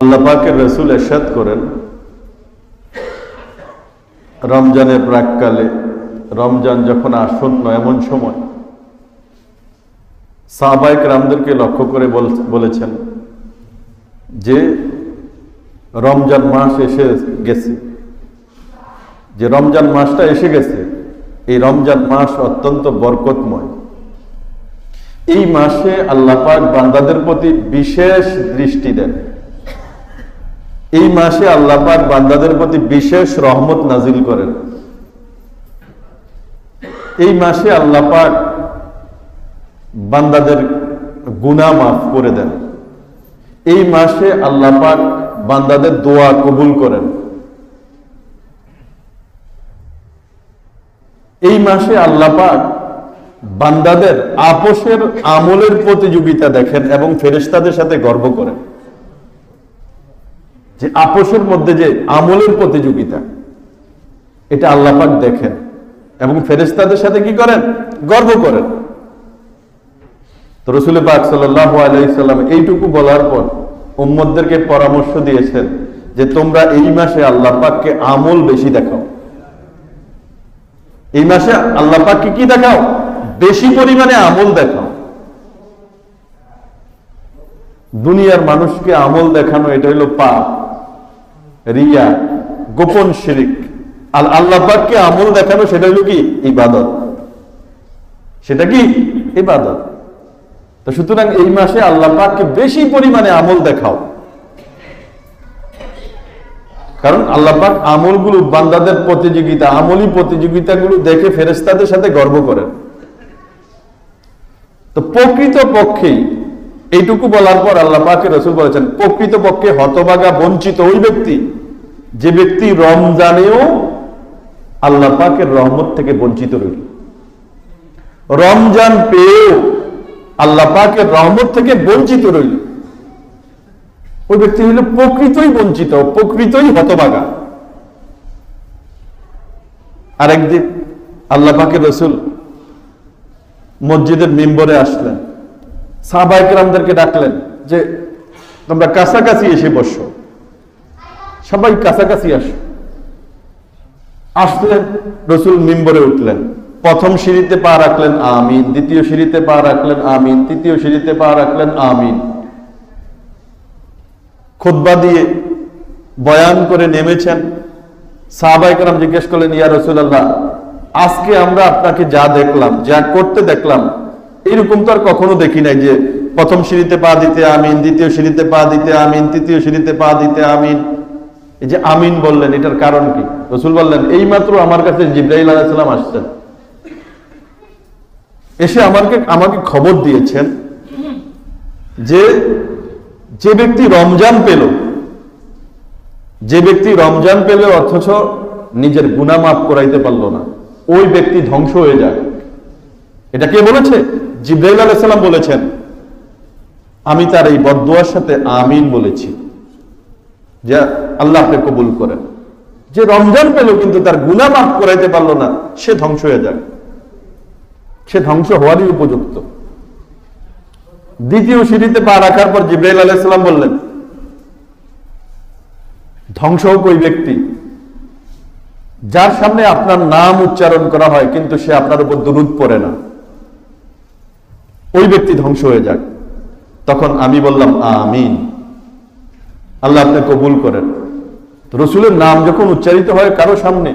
আল্লাহ পাকের রাসূল ইরশাদ করেন, রমজানের প্রাককালে, রমজান যখন আসন্ন এমন সময় সাহাবায়ে কেরামদেরকে লক্ষ্য করে বলেছেন যে রমজান মাস এসে গেছে, যে রমজান মাসটা এসে গেছে, এই রমজান মাস অত্যন্ত বরকতময়। এই মাসে আল্লাহ পাক বান্দাদের প্রতি বিশেষ দৃষ্টি দেন। এই মাসে আল্লাহ পাক বান্দাদের প্রতি বিশেষ রহমত নাজিল করেন। এই মাসে আল্লাহ পাক বান্দাদের গুনাহ মাফ করে দেন। এই মাসে আল্লাহ পাক বান্দাদের দোয়া কবুল করেন। এই মাসে আল্লাহ পাক বান্দাদের আপোষের আমলের প্রতিযোগিতা দেখেন এবং ফেরেশতাদের সাথে গর্ব করেন। যে আপোষের মধ্যে যে আমলের প্রতিযোগিতা, এটা আল্লাহ পাক দেখেন এবং ফেরেশতাদের সাথে কি করেন? গর্ব করেন। তো রাসূল পাক সাল্লাল্লাহু আলাইহি সাল্লাম এইটুকু বলার পর উম্মতদেরকে পরামর্শ দিয়েছেন যে তোমরা এই মাসে আল্লাহ পাককে আমল বেশি দেখাও। এই মাসে আল্লাহ পাককে কি দেখাও? বেশি পরিমাণে আমল দেখাও। দুনিয়ার মানুষকে আমল দেখানো এটা হলো পাপ, রিয়া, গোপন শিরক। আর আল্লাহ পাককে আমল দেখানো সেটা হলো কি? ইবাদত। সেটা কি? ইবাদত। তো সুতরাং এই মাসে আল্লাহ পাককে বেশি পরিমাণে আমল দেখাও, কারণ আল্লাহ পাক আমলগুলো বান্দাদের প্রতিযোগিতা, আমলি প্রতিযোগিতাগুলো দেখে ফেরেশতাদের সাথে গর্ব করেন। তো প্রকৃত পক্ষেই এইটুকু বলার পর আল্লাহ পাকের রাসূল বলেছেন, প্রকৃত পক্ষে হতভাগা বঞ্চিত ওই ব্যক্তি যে ব্যক্তি রমজানেও আল্লাহ পাকের রহমত থেকে বঞ্চিত রইল। রমজান পেয়েও আল্লাহ পাকের রহমত থেকে বঞ্চিত রইল, ওই ব্যক্তি হইল প্রকৃতই বঞ্চিত, প্রকৃতই হতভাগা। আরেকদিন আল্লাহ পাকের রাসূল মসজিদের মিম্বরে আসলেন, সাহাবায়ে কেরামদেরকে ডাকলেন যে তোমরা কাছাকাছি এসে বসো, সবাই কাছাকাছি আসো। আসলেন, রাসূল মিম্বরে উঠলেন, প্রথম সিঁড়িতে পা রাখলেন আমিন, দ্বিতীয় সিঁড়িতে পা রাখলেন আমিন, তৃতীয় সিঁড়িতে পা রাখলেন আমিন। খুতবা দিয়ে বয়ান করে নেমেছেন। সাহাবায়ে কেরাম জিজ্ঞেস করলেন, ইয়া রাসূলুল্লাহ, আজকে আমরা আপনাকে যা দেখলাম, যা করতে দেখলাম, এরকম তো আর কখনো দেখি নাই যে প্রথম সিঁড়িতে পা দিতে আমিন, দ্বিতীয় সিঁড়িতে পা দিতে আমিন, তৃতীয় সিঁড়িতে পা দিতে আমিন। এই যে আমিন বললেন, এটার কারণ কি? রাসূল বললেন, এই মাত্র আমার কাছে জিবরাইল আলাইহিস সালাম আসছেন, এসে আমাকে খবর দিয়েছেন যে যে ব্যক্তি রমজান পেল, যে ব্যক্তি রমজান পেল অথচ নিজের গুনাহ মাফ করাইতে পারলো না, ওই ব্যক্তি ধ্বংস হয়ে যায়। এটা কে বলেছে? জিবরাইল আলাইহিস সালাম বলেছেন। আমি তার এই বদদুয়ার সাথে আমিন বলেছি যে আল্লাহ আপনি কবুল করেন। যে রমজান পেল কিন্তু তার গুনাহ মাফ করাইতে পারলো না, সে ধ্বংস হয়ে যায়, সে ধ্বংস হওয়ারই উপযুক্ত। দ্বিতীয় সিঁড়িতে পা রাখার পর জিবরাইল আলাইহিস সালাম বললেন, ধ্বংস হোক ওই ব্যক্তি যার সামনে আপনার নাম উচ্চারণ করা হয় কিন্তু সে আপনার উপর দুরূদ পড়ে না, ওই ব্যক্তি ধ্বংস হয়ে যাক। তখন আমি বললাম আমিন, আল্লাহ আপনি কবুল করেন। রাসূলের নাম যখন উচ্চারিত হয় কারো সামনে,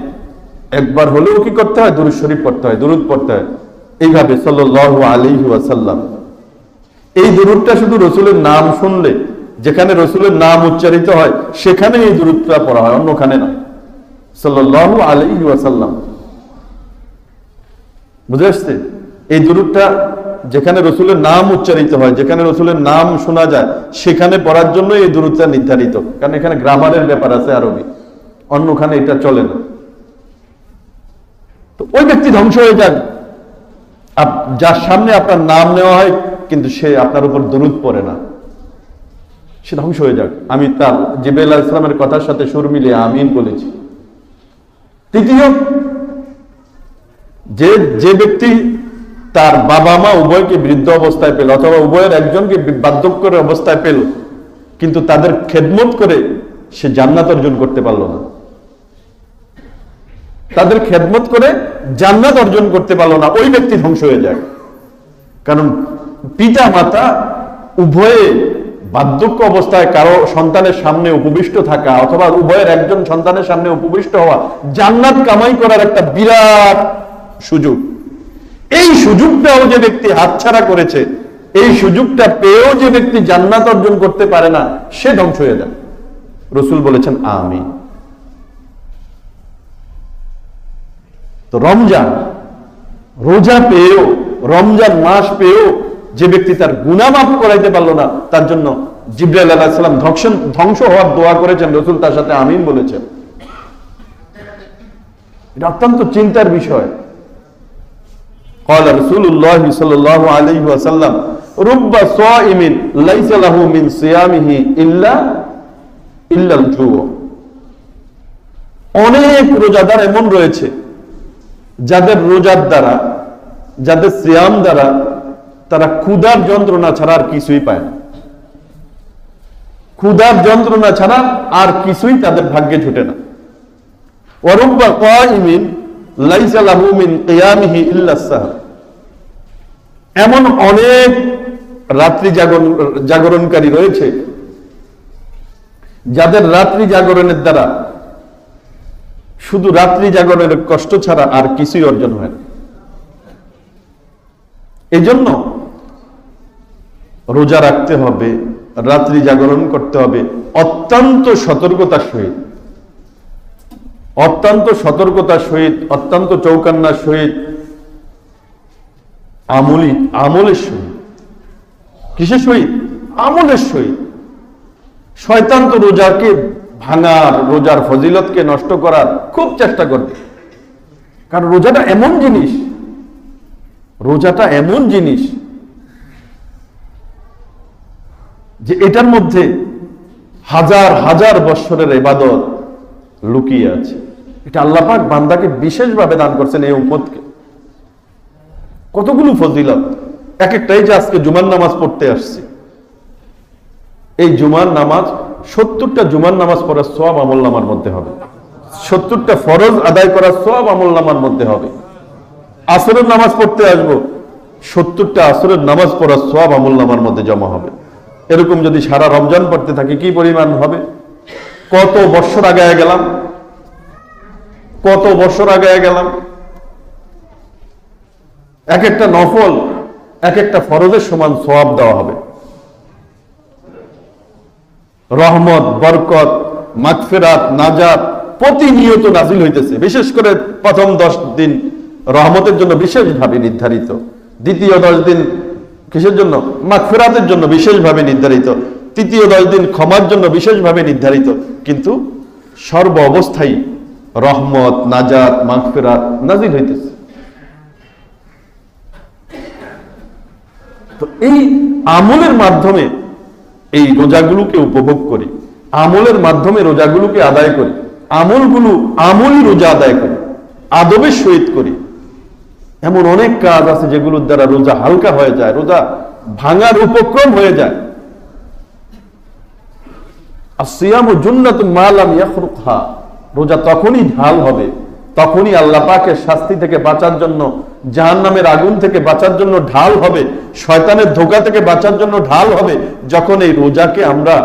একবার হলেও কি করতে হয়? দুরূদ শরীফ পড়তে হয়, দুরূদ পড়তে হয়। এইভাবে সাল্লাল্লাহু আলাইহি ওয়াসাল্লাম, এই দুরূদটা শুধু রাসূলের নাম শুনলে, যেখানে রাসূলের নাম উচ্চারিত হয় সেখানে এই দুরূদটা পড়া হয়, অন্যখানে না। সাল্লাল্লাহু আলাইহি ওয়াসাল্লাম, বুঝে আসছে? এই দুরূদটা যেখানে রাসূলের নাম উচ্চারিত হয়, যেখানে রাসূলের নাম শোনা যায়, সেখানে পড়ার জন্য এই দুরূদটা নির্ধারিত, কারণ এখানে গ্রামারের ব্যাপার আছে আরবি, অন্যখানে এটা চলে না। তো ওই ব্যক্তি ধ্বংস হয়ে যান যার সামনে আপনার নাম নেওয়া হয় কিন্তু সে আপনার উপর দরুদ পড়ে না, সে ধ্বংস হয়ে যাক। আমি তার জিবরাইল আলাইহিস সালামের কথার সাথে সুর মিলিয়ে আমিন বলেছি। তৃতীয়, যে ব্যক্তি তার বাবা মা উভয়কে বৃদ্ধ অবস্থায় পেল অথবা উভয়ের একজনকে বার্ধক্যের অবস্থায় পেল, কিন্তু তাদের খেদমত করে সে জান্নাত অর্জন করতে পারল না, তাদের খেদমত করে জান্নাত অর্জন করতে পারল না, ওই ব্যক্তি ধ্বংস হয়ে যায়। কারণ পিতা মাতা উভয়ে বার্ধক্য অবস্থায় কারো সন্তানের সামনে উপবিষ্ট থাকা অথবা উভয়ের একজন সন্তানের সামনে উপবিষ্ট হওয়া জান্নাত কামাই করার একটা বিরাট সুযোগ। এই সুযোগটাও যে ব্যক্তি হাতছাড়া করেছে, এই সুযোগটা পেয়েও যে ব্যক্তি জান্নাত অর্জন করতে পারে না, সে ধ্বংস হয়ে যায়। রাসূল বলেছেন আমিন। তো রমজান, রোজা পেয়েও, রমজান মাস পেয়েও যে ব্যক্তি তার গুনাহ মাফ করাইতে পারলো না, তার জন্য জিবরাইল আলাইহিস সালাম ধ্বংস হওয়ার দোয়া করেছেন, রাসূল তার সাথে আমিন বলেছেন। এটা অত্যন্ত চিন্তার বিষয়। قال رسول الله صلى الله عليه وسلم رب صائم ليس له من صيامه الا الجوع। অনেক রোজাদার এমন রয়েছে যাদের রোজার দ্বারা, যাদের সিয়াম দ্বারা তারা ক্ষুধার যন্ত্রণা ছাড়া আর কিছুই পায় না, ক্ষুধার যন্ত্রণা ছাড়া আর কিছুই তাদের ভাগ্যে জুটে না। ওয়ারুব্বা কাইমিন লাইসা লাহু মিন কিয়ামিহি ইল্লা সাহর। এমন অনেক রাত্রি জাগরণকারী রয়েছে যাদের রাত্রি জাগরণের দ্বারা শুধু রাত্রি জাগরণের কষ্ট ছাড়া আর কিছুই অর্জন হয় না। এই জন্য রোজা রাখতে হবে, রাত্রি জাগরণ করতে হবে অত্যন্ত সতর্কতার সহিত, অত্যন্ত সতর্কতার সহিত, অত্যন্ত চৌকান্নার সহিত, আমলের সহিত। কিসের সহিত? আমলের সহিত। শয়তান তো রোজাকে ভাঙার, রোজার ফজিলতকে নষ্ট করার খুব চেষ্টা করবে। কারণ রোজাটা এমন জিনিস, রোজাটা এমন জিনিস যে এটার মধ্যে হাজার হাজার বৎসরের ইবাদত লুকিয়ে আছে। এটা আল্লাহ পাক বান্দাকে বিশেষভাবে দান করছেন এই উম্মতকে। কতগুলো ফজিলত, এক একটাই যে আজকে জুমার নামাজ পড়তে আসছি, এই জুমার নামাজ 70টা জুমার নামাজ পড়ার সওয়াব আমলনামার মধ্যে হবে, 70টা ফরজ আদায় করার সওয়াব আমলনামার মধ্যে হবে। আসরের নামাজ পড়তে আসবো, 70টা আসরের নামাজ পড়ার সওয়াব আমলনামার মধ্যে জমা হবে। এরকম যদি সারা রমজান পড়তে থাকি কি পরিমাণ হবে? কত বছর আগায় গেলাম, কত বছর আগায় গেলাম। এক একটা নফল, এক একটা ফরজের সমান সওয়াব দেওয়া হবে। রহমত, বরকত, মাগফিরাত, নাজাত প্রতিনিয়ত নাজিল হইতেছে। বিশেষ করে প্রথম 10 দিন রহমতের জন্য বিশেষভাবে নির্ধারিত, দ্বিতীয় 10 দিন কিসের জন্য? মাগফিরাতের জন্য বিশেষভাবে নির্ধারিত, তৃতীয় 10 দিন ক্ষমার জন্য বিশেষভাবে নির্ধারিত। কিন্তু সর্ব অবস্থায় রহমত, নাজাত, মাগফিরাত নাজিল হইতেছে। তো এই আমলের মাধ্যমে এই রোজাগুলোকে উপভোগ করি, আমলের মাধ্যমে রোজাগুলোকে আদায় করি, আমলই রোজা আদায় করি, আদবের সহিত করি। এমন অনেক কাজ আছে যেগুলোর দ্বারা রোজা হালকা হয়ে যায়, রোজা ভাঙার উপক্রম হয়ে যায়। আসিয়ামু জুন্নাতুম মা লাম ইয়াখরুকহা। রোজা তখনই ঢাল হবে, তখনই আল্লাহ পাকের শাস্তি থেকে বাঁচার জন্য, জাহান্নামের আগুন থেকে বাঁচার জন্য ঢাল হবে, শয়তানের ধোঁকা থেকে বাঁচার জন্য ঢাল হবে, যখন এই রোজাকে আমরা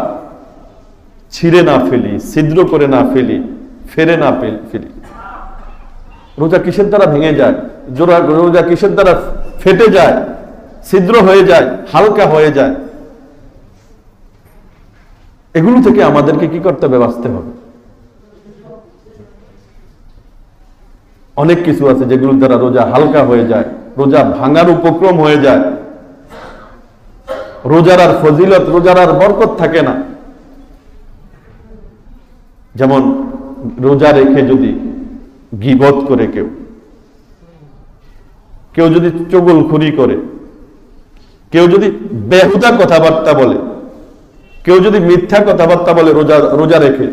ছিঁড়ে না ফেলি, ছিদ্র করে না ফেলি, ফেরে না ফেলি। রোজা কিসের দ্বারা ভেঙে যায়? রোজা কিসের দ্বারা ফেটে যায়, ছিদ্র হয়ে যায়, হালকা হয়ে যায়? এগুলো থেকে আমাদেরকে কি করতে হবে? বাঁচতে হবে। অনেক কিছু আছে যেগুলোর দ্বারা রোজা হালকা হয়ে যায়, রোজা ভাঙার উপক্রম হয়ে যায়, রোজার আর ফজিলত, রোজার আর বরকত থাকে না। যেমন রোজা রেখে যদি গীবত করে কেউ যদি চগলখুরি করে, কেউ যদি বেহুদা কথাবার্তা বলে, কেউ যদি মিথ্যা কথাবার্তা বলে রোজা রেখে,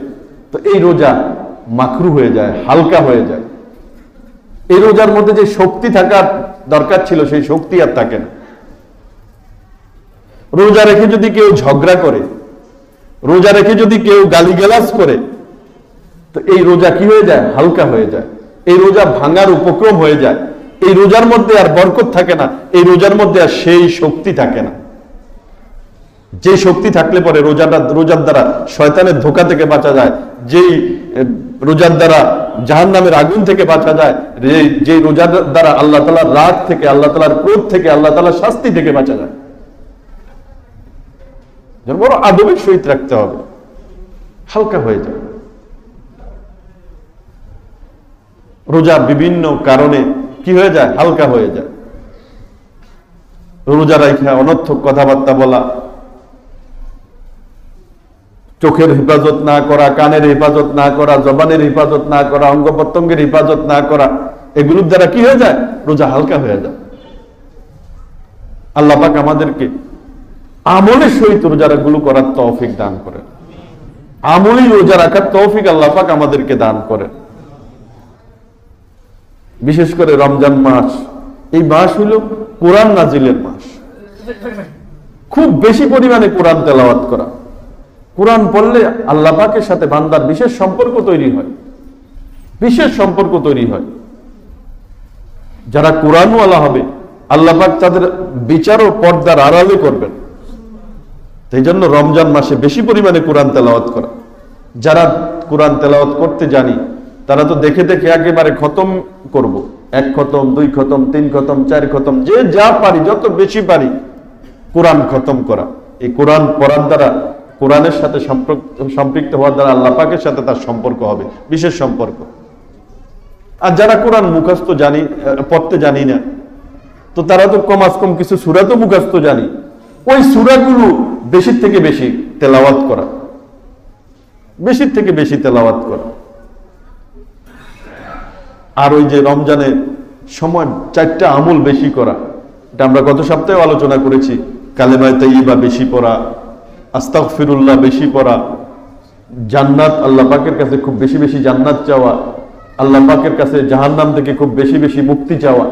তো এই রোজা মাকরু হয়ে যায়, হালকা হয়ে যায়। এই রোজার মধ্যে যে শক্তি থাকার দরকার ছিল সেই শক্তি আর থাকে না। রোজা রেখে যদি কেউ ঝগড়া করে, রোজা রেখে যদি কেউ গালিগালাজ করে তো এই রোজা কি হয়ে যায়? হালকা হয়ে যায়। এই রোজা ভাঙার উপক্রম হয়ে যায়। এই রোজার মধ্যে আর বরকত থাকে না, এই রোজার মধ্যে আর সেই শক্তি থাকে না যে শক্তি থাকলে পরে রোজার দ্বারা শয়তানের ধোঁকা থেকে বাঁচা যায়, যেই রোজার দ্বারা জাহান্নামের আগুন থেকে বাঁচা যায়, যে রোজার দ্বারা আল্লাহ তাআলার রাগ থেকে, আল্লাহ তাআলার ক্রোধ থেকে, আল্লাহ তাআলার শাস্তি থেকে বাঁচা যায়। বড় আদবের সহিত রাখতে হবে, হালকা হয়ে যায়। রোজা বিভিন্ন কারণে কি হয়ে যায়? হালকা হয়ে যায়। রোজা রাখা অনর্থক কথাবার্তা বলা, চোখের হেফাজত না করা, কানের হেফাজত না করা, জবানের হেফাজত না করা, অঙ্গ প্রত্যঙ্গের হেফাজত না করা, এগুলোর দ্বারা কি হয়ে যায়? রোজা হালকা হয়ে যায়। আল্লাহ পাক আমাদেরকে আমলের সহিত রোজাগুলো করার তৌফিক দান করেন। আমলি রোজা রাখার তৌফিক আল্লাহ পাক আমাদেরকে দান করেন। বিশেষ করে রমজান মাস, এই মাস হলো কোরআন নাজিলের মাস। খুব বেশি পরিমাণে কোরআন তেলাওয়াত করা, কোরআন পড়লে আল্লাহ পাকের সাথে বান্দার বিশেষ সম্পর্ক তৈরি হয়, বিশেষ সম্পর্ক তৈরি হয়। যারা কোরআনওয়ালা হবে আল্লাহ পাক তাদের বিচার ও পর্দার আড়ালে করবেন। এই জন্য রমজান মাসে বেশি পরিমাণে কোরআন তেলাওয়াত করা। যারা কোরআন তেলাওয়াত করতে জানি তারা তো দেখে দেখে একেবারে খতম করব, 1 খতম, 2 খতম, 3 খতম, 4 খতম, যে যা পারি, যত বেশি পারি কোরআন খতম করা। এই কোরআন পড়ার দ্বারা, কোরআনের সাথে সম্পৃক্ত হওয়ার দ্বারা আল্লাহ পাকের সাথে তার সম্পর্ক হবে, বিশেষ সম্পর্ক। আর যারা কোরআন মুখস্থ জানি, পড়তে জানি না, তো তারা তো কমাস কম কিছু সূরা তো মুখস্থ জানি, ওই সূরাগুলো বেশির থেকে বেশি তেলাওয়াত করা, বেশির থেকে বেশি তেলাওয়াত করা। আর ওই যে রমজানের সময় 4টা আমল বেশি করা, এটা আমরা গত সপ্তাহে আলোচনা করেছি। কালেমায়ে তাইয়্যিবা বেশি পড়া, আস্তাগফিরুল্লাহ বেশি পড়া, জান্নাত, আল্লাহ পাকের কাছে খুব বেশি বেশি জান্নাত চাওয়া, আল্লাহ পাকের কাছে জাহান্নাম থেকে খুব বেশি বেশি মুক্তি চাওয়া,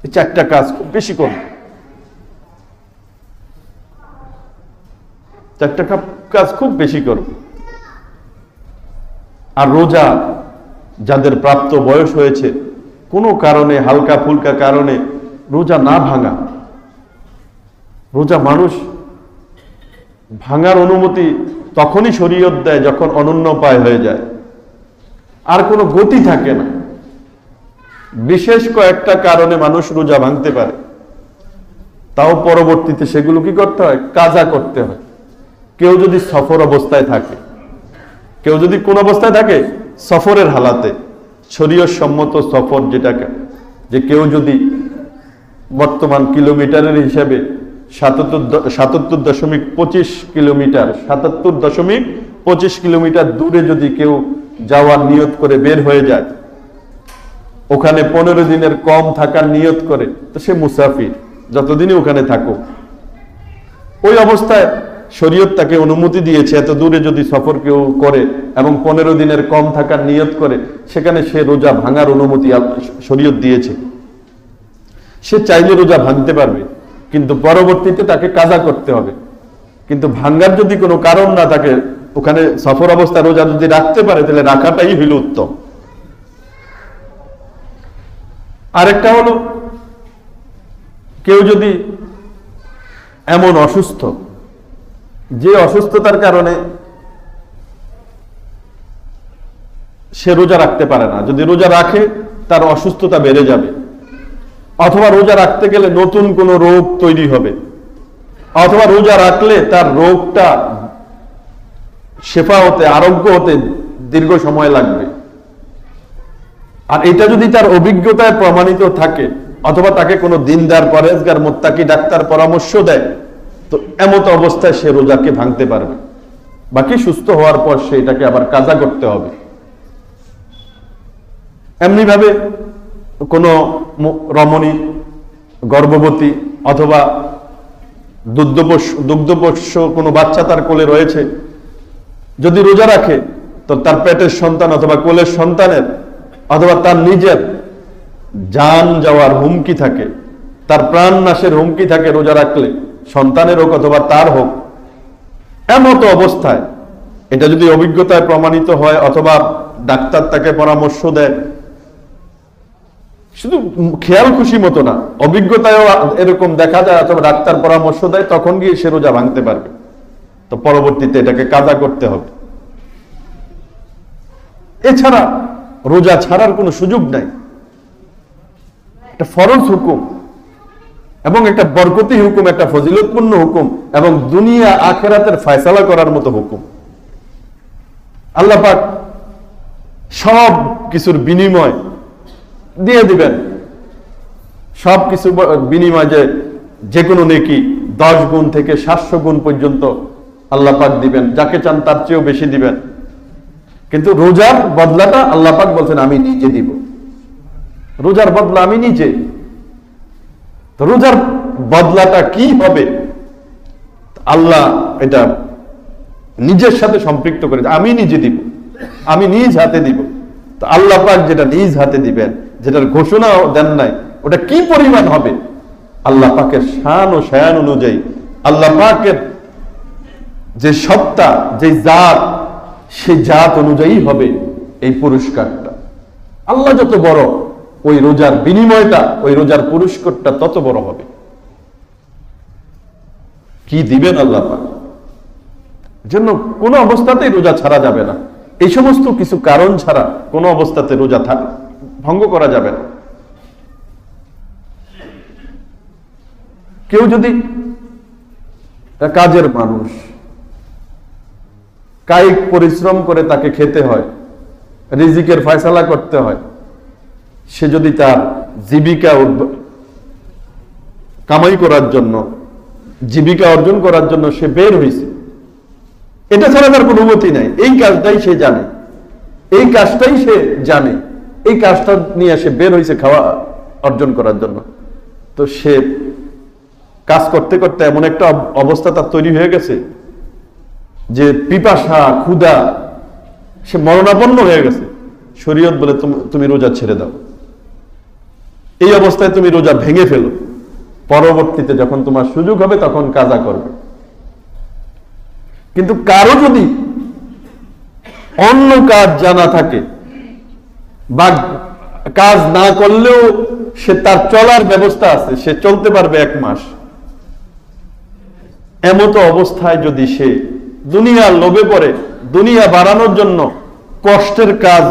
এই 4টা কাজ খুব বেশি করব। 4টা কাজ খুব বেশি করব। আর রোজা যাদের প্রাপ্ত বয়স হয়েছে, কোনো কারণে, হালকা ফুলকা কারণে রোজা না ভাঙা, রোজা মানুষ ভাঙার অনুমতি তখনই শরীয়ত দেয় যখন অনুন্নপায় হয়ে যায়, আর কোনো গতি থাকে না। বিশেষ কয়েকটা কারণে মানুষ রোজা ভাঙতে পারে, তাও পরবর্তীতে সেগুলো কি করতে হয়? কাজা করতে হয়। কেউ যদি সফর অবস্থায় থাকে, কেউ যদি কোন অবস্থায় থাকে? সফরের হালাতে, শরীয়ত সম্মত সফর যেটাকে, যে কেউ যদি বর্তমান কিলোমিটারের হিসাবে 77.25 কিলোমিটার, 77.25 কিলোমিটার দূরে যদি কেউ যাওয়ার নিয়ত করে বের হয়ে যায়, ওখানে 15 দিনের কম থাকার নিয়ত করে, তো সে মুসাফির, যতদিনই ওখানে থাকুক। ওই অবস্থায় শরীয়ত তাকে অনুমতি দিয়েছে, এত দূরে যদি সফর কেউ করে এবং 15 দিনের কম থাকার নিয়ত করে, সেখানে সে রোজা ভাঙার অনুমতি শরীয়ত দিয়েছে। সে চাইলে রোজা ভাঙতে পারবে, কিন্তু পরবর্তীতে তাকে কাজা করতে হবে। কিন্তু ভাঙ্গার যদি কোনো কারণ না থাকে, ওখানে সফর অবস্থা রোজা যদি রাখতে পারে, তাহলে রাখাটাই হইল উত্তম। আরেকটা হলো, কেউ যদি এমন অসুস্থ, যে অসুস্থতার কারণে সে রোজা রাখতে পারে না, যদি রোজা রাখে তার অসুস্থতা বেড়ে যাবে, অথবা রোজা রাখতে গেলে নতুন কোনো রোগ তৈরি হবে, অথবা রোজা রাখলে তার রোগটা শেফা হতে, আরোগ্য হতে দীর্ঘ সময় লাগবে। আর এটা যদি তার অভিজ্ঞতায় প্রমাণিত থাকে, অথবা তাকে কোনো দিনদার, পরেজগার, মুত্তাকি ডাক্তার পরামর্শ দেয়, তো এমত অবস্থায় সে রোজাকে ভাঙতে পারবে। বাকি সুস্থ হওয়ার পর সে এটাকে আবার কাজা করতে হবে। এমনি ভাবে কোনো রমণী, গর্ভবতী অথবা দুগ্ধপোষ্য কোনো বাচ্চা তার কোলে রয়েছে, যদি রোজা রাখে, তো তার পেটের সন্তান অথবা কোলের সন্তানের অথবা তার নিজের জান যাওয়ার হুমকি থাকে, তার প্রাণ নাশের হুমকি থাকে রোজা রাখলে, সন্তানের হোক অথবা তার হোক। এমতো অবস্থায়, এটা যদি অভিজ্ঞতায় প্রমাণিত হয় অথবা ডাক্তার তাকে পরামর্শ দেয়, শুধু খেয়াল খুশি মতো না, অভিজ্ঞতায়ও এরকম দেখা যায় অথবা ডাক্তার পরামর্শ দেয়, তখন গিয়ে সে রোজা ভাঙতে পারবে, তো পরবর্তীতে এটাকে কাজা করতে হবে। এছাড়া রোজা ছাড়ার কোনো সুযোগ নাই। একটা ফরজ হুকুম এবং একটা বরকতি হুকুম, একটা ফজিলতপূর্ণ হুকুম এবং দুনিয়া আখেরাতের ফয়সালা করার মতো হুকুম। আল্লাহ পাক সব কিছুর বিনিময় দিয়ে দিবেন, সব কিছু বিনিময়, যে কোনো নেকি 10 গুণ থেকে 700 গুণ পর্যন্ত আল্লাহ পাক দিবেন, যাকে চান তার চেয়েও বেশি দিবেন। কিন্তু রোজার বদলাটা আল্লাহ পাক বলছেন আমি নিজে দিব, রোজার বদলা আমি নিজে। রোজার বদলাটা কি হবে আল্লাহ এটা নিজের সাথে সম্পৃক্ত করে, আমি নিজে দিব, আমি নিজ হাতে দিব। তো আল্লাহ পাক যেটা নিজ হাতে দিবেন, যেটার ঘোষণা দেন নাই, ওটা কি পরিমাণ হবে আল্লাহ পাকের শান ও শায়ান অনুযায়ী, আল্লাহ পাকের যে সত্তা, যে জাত, সেই জাত অনুযায়ী হবে এই পুরস্কারটা। আল্লাহ যত বড়, ওই রোজার বিনিময়টা, ওই রোজার পুরস্কারটা তত বড় হবে। কি দিবেন আল্লাহ পাক, জন্য কোন অবস্থাতেই রোজা ছাড়া যাবে না। এই সমস্ত কিছু কারণ ছাড়া কোন অবস্থাতে রোজা ভঙ্গ করা যাবে না। কেউ যদি কাজের মানুষ, কায়িক পরিশ্রম করে তাকে খেতে হয়, রিজিকের ফয়সালা করতে হয়, সে যদি তার জীবিকা কামাই করার জন্য, জীবিকা অর্জন করার জন্য সে বের হয়েছে, এটা ছাড়া তার কোনো গতি নাই। এই কাজটাই সে জানে, এই কাজটাই সে জানে, এই কাজটা নিয়ে সে বের হয়েছে খাওয়া অর্জন করার জন্য। তো সে কাজ করতে করতে এমন একটা অবস্থা তার তৈরি হয়ে গেছে যে পিপাসা, ক্ষুধা, সে মরণাপন্ন হয়ে গেছে। শরীয়ত বলে তুমি রোজা ছেড়ে দাও, এই অবস্থায় তুমি রোজা ভেঙে ফেলো, পরবর্তীতে যখন তোমার সুযোগ হবে তখন কাজা করবে। কিন্তু কারো যদি অন্য কাজ জানা থাকে বা কাজ না করলেও সে তার চলার ব্যবস্থা আছে, সে চলতে পারবে 1 মাস, এমতো অবস্থায় যদি সে দুনিয়ার লোভে পড়ে, দুনিয়া বাড়ানোর জন্য কষ্টের কাজ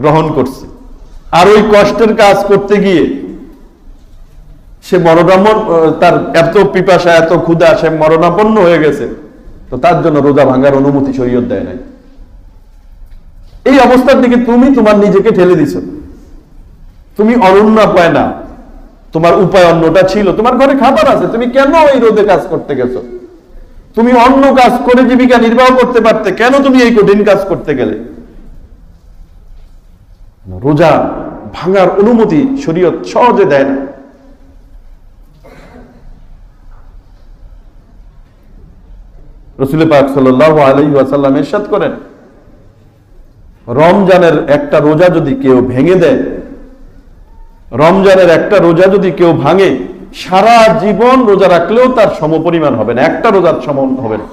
গ্রহণ করছে, আর ওই কষ্টের কাজ করতে গিয়ে সে তার এত পিপাসা, এত ক্ষুধা, সে মরণাপন্ন হয়ে গেছে, তো তার জন্য রোজা ভাঙার অনুমতি শরীয়ত দেয় নাই। এই অবস্থার দিকে তুমি তোমার নিজেকে ঠেলে দিছ। তুমি অরণ্য পায় না, তোমার উপায় অন্যটা ছিল, তোমার ঘরে খাবার আছে, তুমি কেন এই রোদে কাজ করতে গেছো? তুমি অন্য কাজ করে জীবিকা নির্বাহ করতে পারতে, কেন তুমি এই কঠিন কাজ করতে গেলে? রোজা ভাঙার অনুমতি শরীয়ত সহজে দেয় না। রাসূল পাক সাল্লাল্লাহু আলাইহি ওয়াসাল্লাম ইরশাদ করেন, রমজানের একটা রোজা যদি কেউ ভেঙে দেয়, রমজানের একটা রোজা যদি কেউ ভাঙে, সারা জীবন রোজা রাখলেও তার সমপরিমাণ হবে না, একটা রোজার সমান হবে না।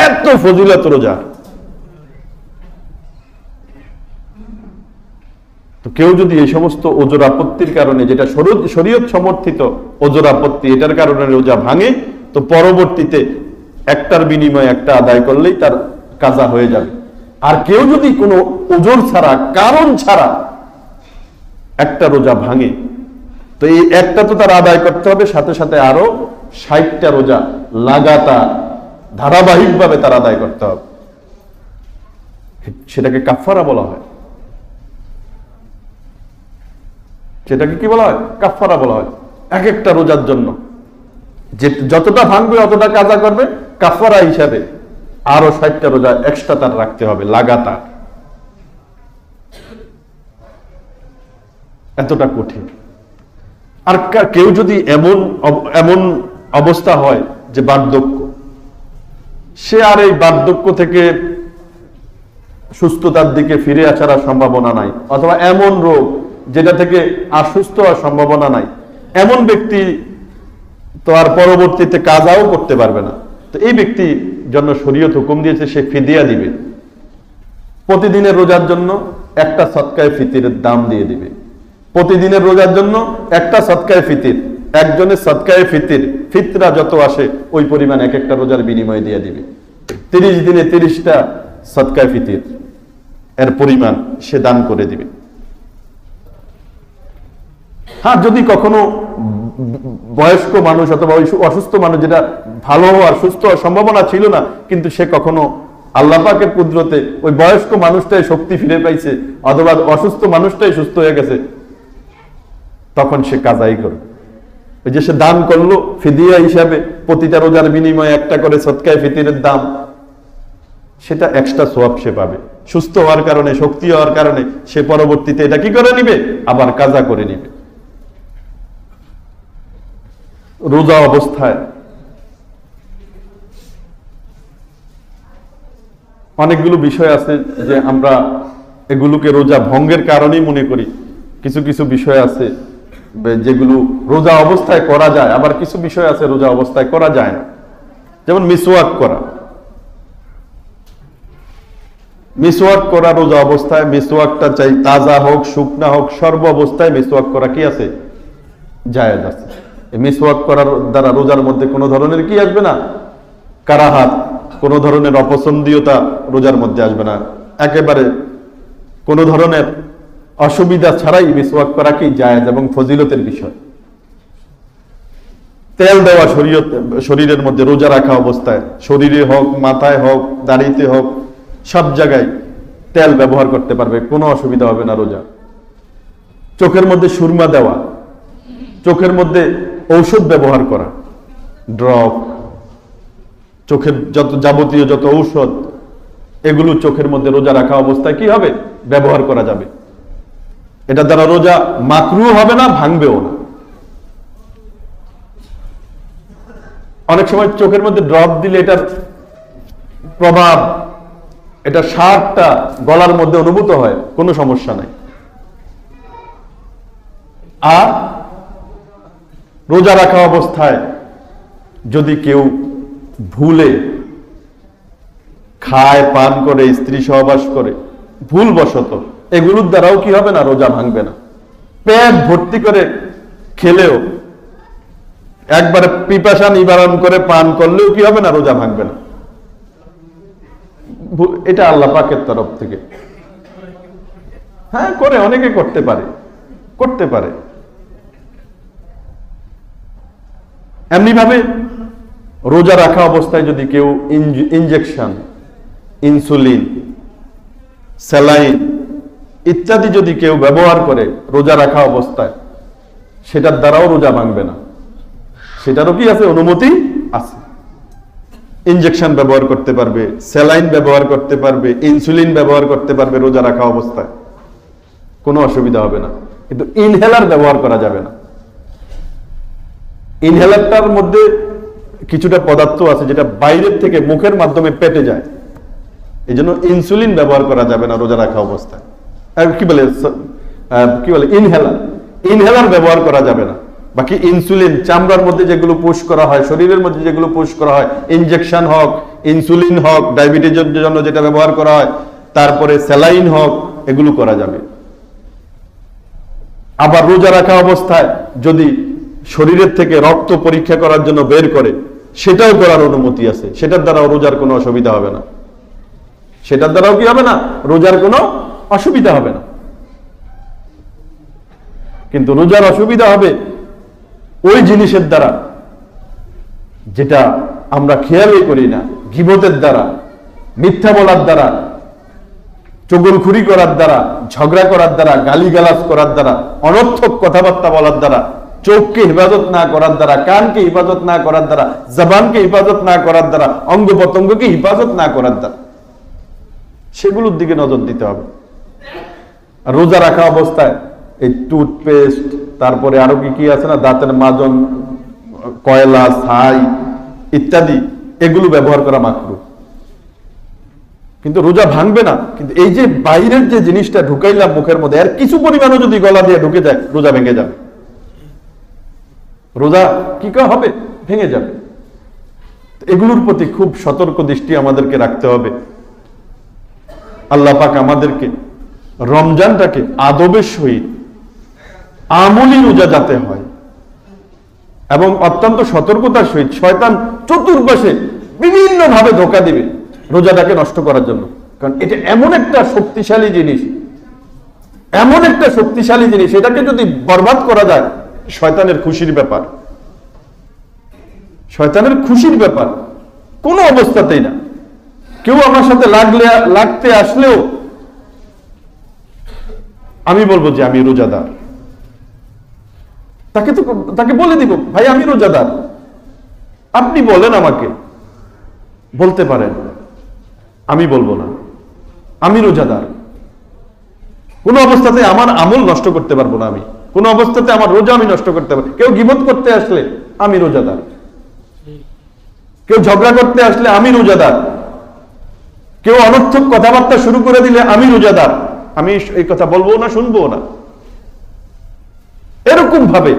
এত ফজিলত রোজা। তো কেউ যদি এই সমস্ত ওজর আপত্তির কারণে, যেটা শরীয়ত সমর্থিত ওজর আপত্তি, এটার কারণে রোজা ভাঙে, তো পরবর্তীতে একটার বিনিময়ে একটা আদায় করলেই তার কাজা হয়ে যাবে। আর কেউ যদি কোনো ওজর ছাড়া, কারণ ছাড়া একটা রোজা ভাঙে, তো এই একটা তো তার আদায় করতে হবে, সাথে সাথে আরো 60টা রোজা লাগাতার ধারাবাহিকভাবে তার আদায় করতে হবে। সেটাকে কাফারা বলা হয়। সেটাকে কি বলা হয়? কাফারা বলা হয়। এক একটা রোজার জন্য যে যতটা ভাঙবে অতটা কাজা করবে, কাফারা হিসাবে আরো 60টা রোজা এক্সট্রা তার রাখতে হবে লাগাতার। এতটা কঠিন। আর কেউ যদি এমন অবস্থা হয় যে বার্ধক্য, সে আর এই বার্ধক্য থেকে সুস্থতার দিকে ফিরে আসার সম্ভাবনা নাই, অথবা এমন রোগ যেটা থেকে আর সুস্থ হওয়ার সম্ভাবনা নাই, এমন ব্যক্তি তো আর পরবর্তীতে কাজাও করতে পারবে না। তো এই ব্যক্তি জন্য শরীয়ত হুকুম দিয়েছে সে ফিদিয়া দিবে, প্রতিদিনের রোজার জন্য একটা সদকায়ে ফিতরের দাম দিয়ে দিবে, প্রতিদিনের রোজার জন্য একটা সদকায়ে ফিতর, একজনের সদকায়ে ফিতর ফিতরা যত আসে ওই পরিমাণ এক একটা রোজার বিনিময়ে দিয়ে দিবে। 30 দিনে 30টা সদকায়ে ফিতর এর পরিমাণ সে দান করে দিবে। হ্যাঁ, যদি কখনো বয়স্ক মানুষ অথবা অসুস্থ মানুষ, যেটা ভালো হওয়ার সুস্থ হওয়ার সম্ভাবনা ছিল না, কিন্তু সে কখনো আল্লাহ পাকের কুদরতে ওই বয়স্ক মানুষটাই শক্তি ফিরে পাইছে অথবা অসুস্থ মানুষটাই সুস্থ হয়ে গেছে, তখন সে কাজাই করবে। ওই যে সে দান করলো ফিদিয়া হিসাবে, প্রতিটা রোজার বিনিময়ে একটা করে সদকায়ে ফিতরের দাম, সেটা এক্সট্রা সওয়াব সে পাবে। সুস্থ হওয়ার কারণে, শক্তি হওয়ার কারণে সে পরবর্তীতে এটা কি করে নিবে, আবার কাজা করে নিবে। রোজা অবস্থায় অনেকগুলো বিষয় আছে যে আমরা এগুলোকে রোজা ভঙ্গের কারণেই মনে করি। কিছু কিছু বিষয় আছে যেগুলো রোজা অবস্থায় করা যায়, আবার কিছু বিষয় আছে রোজা অবস্থায় করা যায় না। যেমন মিসওয়াক করা, মিসওয়াক করা রোজা অবস্থায়, মিসওয়াকটা চাই তাজা হোক শুকনা হোক, সর্ব অবস্থায় মিসওয়াক করা কি আছে, জায়েজ আছে। এই মিসওয়াক করার দ্বারা রোজার মধ্যে কোনো ধরনের কি আসবে না, কারাহাত, কোনো ধরনের অপছন্দীয়তা রোজার মধ্যে আসবে না। একেবারে কোনো ধরনের অসুবিধা ছাড়াই মিসওয়াক করা কি জায়েজ এবং ফজিলতের বিষয়। তেল দেওয়া শরীরের মধ্যে রোজা রাখা অবস্থায়, শরীরে হোক, মাথায় হোক, দাড়িতে হোক, সব জায়গায় তেল ব্যবহার করতে পারবে, কোনো অসুবিধা হবে না রোজা। চোখের মধ্যে সুরমা দেওয়া, চোখের মধ্যে ঔষধ ব্যবহার করা, ড্রপ, চোখের যত যাবতীয় যত ঔষধ, এগুলো চোখের মধ্যে রোজা রাখা অবস্থায় কি হবে, ব্যবহার করা যাবে। এটা দ্বারা রোজা মাকরুহ হবে না, ভাঙবেও না। অনেক সময় চোখের মধ্যে ড্রপ দিলে এটার প্রভাব, এটা স্বাদটা গলার মধ্যে অনুভূত হয়, কোনো সমস্যা নাই। আর রোজা রাখা অবস্থায় যদি কেউ ভুলে খায়, পান করে, স্ত্রী সহবাস করে ভুলবশত, এগুলোর দ্বারাও কি হবে না, রোজা ভাঙবে না। পেট ভর্তি করে খেলেও, একবারে পিপাসা নিবারণ করে পান করলেও কি হবে না, রোজা ভাঙবে না। এটা আল্লাহ পাকের তরফ থেকে। হ্যাঁ, করে, অনেকে করতে পারে, করতে পারে। এমনি ভাবে রোজা রাখা অবস্থায় যদি কেউ ইনজেকশন, ইনসুলিন, স্যালাইন ইত্যাদি যদি কেউ ব্যবহার করে রোজা রাখা অবস্থায়, সেটার দ্বারাও রোজা ভাঙবে না। সেটারও কি আছে, অনুমতি আছে। ইনজেকশন ব্যবহার করতে পারবে, স্যালাইন ব্যবহার করতে পারবে, ইনসুলিন ব্যবহার করতে পারবে রোজা রাখা অবস্থায়, কোনো অসুবিধা হবে না। কিন্তু ইনহেলার ব্যবহার করা যাবে না। ইনহেলারটার মধ্যে কিছুটা পদার্থ আছে যেটা বাইরের থেকে মুখের মাধ্যমে পেটে যায়, এই জন্য ইনসুলিন ব্যবহার করা যাবে না রোজা রাখা অবস্থায়। কি বলে ইনহেলার, ইনহেলার ব্যবহার করা যাবে না। বাকি ইনসুলিন, চামড়ার মধ্যে যেগুলো পুশ করা হয়, শরীরের মধ্যে যেগুলো পুশ করা হয়, ইনজেকশন হোক, ইনসুলিন হোক, ডায়াবেটিসের জন্য যেটা ব্যবহার করা হয়, তারপরে স্যালাইন হোক, এগুলো করা যাবে। আবার রোজা রাখা অবস্থায় যদি শরীরের থেকে রক্ত পরীক্ষা করার জন্য বের করে, সেটাও করার অনুমতি আছে। সেটার দ্বারাও রোজার কোনো অসুবিধা হবে না। সেটার দ্বারাও কি হবে না, রোজার কোনো অসুবিধা হবে না। কিন্তু রোজার অসুবিধা হবে ওই জিনিসের দ্বারা যেটা আমরা খেয়ালই করি না, গীবতের দ্বারা, মিথ্যা বলার দ্বারা, চগলখুরি করার দ্বারা, ঝগড়া করার দ্বারা, গালিগালাজ করার দ্বারা, অনর্থক কথাবার্তা বলার দ্বারা, চোখকে হেফাজত না করার দ্বারা, কানকে হেফাজত না করার দ্বারা, জবানকে হেফাজত না করার দ্বারা, অঙ্গ প্রত্যঙ্গকে হেফাজত না করার দ্বারা, সেগুলোর দিকে নজর দিতে হবে। রোজা রাখা অবস্থায় এই টুথপেস্ট, তারপরে আরো কি কি আছে না, দাঁতের মাজন, কয়লা, ছাই ইত্যাদি, এগুলো ব্যবহার করা মাকরুহ। কিন্তু রোজা ভাঙবে না। কিন্তু এই যে বাইরের যে জিনিসটা ঢুকাইলাম মুখের মধ্যে, এর কিছু পরিমাণও যদি গলা দিয়ে ঢুকে যায়, রোজা ভেঙে যাবে। রোজা কি হবে, ভেঙে যাবে। এগুলোর প্রতি খুব সতর্ক দৃষ্টি আমাদেরকে রাখতে হবে। আল্লাহ পাক আমাদেরকে রমজানটাকে আদবের সহিত আমলি রোজা যাতে হয় এবং অত্যন্ত সতর্কতার সহিত, শয়তান চতুর্পাশে বিভিন্ন ভাবে ধোঁকা দিবে রোজাটাকে নষ্ট করার জন্য। কারণ এটা এমন একটা শক্তিশালী জিনিস, এমন একটা শক্তিশালী জিনিস, এটাকে যদি বরবাদ করা যায় শয়তানের খুশির ব্যাপার, শয়তানের খুশির ব্যাপার, কোনো অবস্থাতেই না। কেউ আমার সাথে লাগতে আসলেও আমি বলবো যে আমি রোজাদার, তাকে বলে দিব ভাই আমি রোজাদার, আপনি বলেন, আমাকে বলতে পারেন, আমি বলবো না, আমি রোজাদার। কোন অবস্থাতে আমার আমল নষ্ট করতে পারবো না, আমি কোন অবস্থাতে আমার রোজা আমি নষ্ট করতে পারবো। কেউ গীবত করতে আসলে আমি রোজাদার, কেউ ঝগড়া করতে আসলে আমি রোজাদার, কেউ অনর্থক কথাবার্তা শুরু করে দিলে আমি রোজাদার, আমি এই কথা বলবো না, শুনবো না। এরকম ভাবে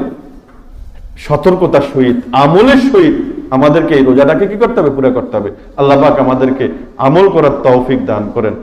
সতর্কতার সহিত, আমলের সহিত আমাদেরকে এই রোজাটাকে কি করতে হবে? পুরো করতে হবে। আল্লাহ পাক আমাদেরকে আমল করার তৌফিক দান করেন।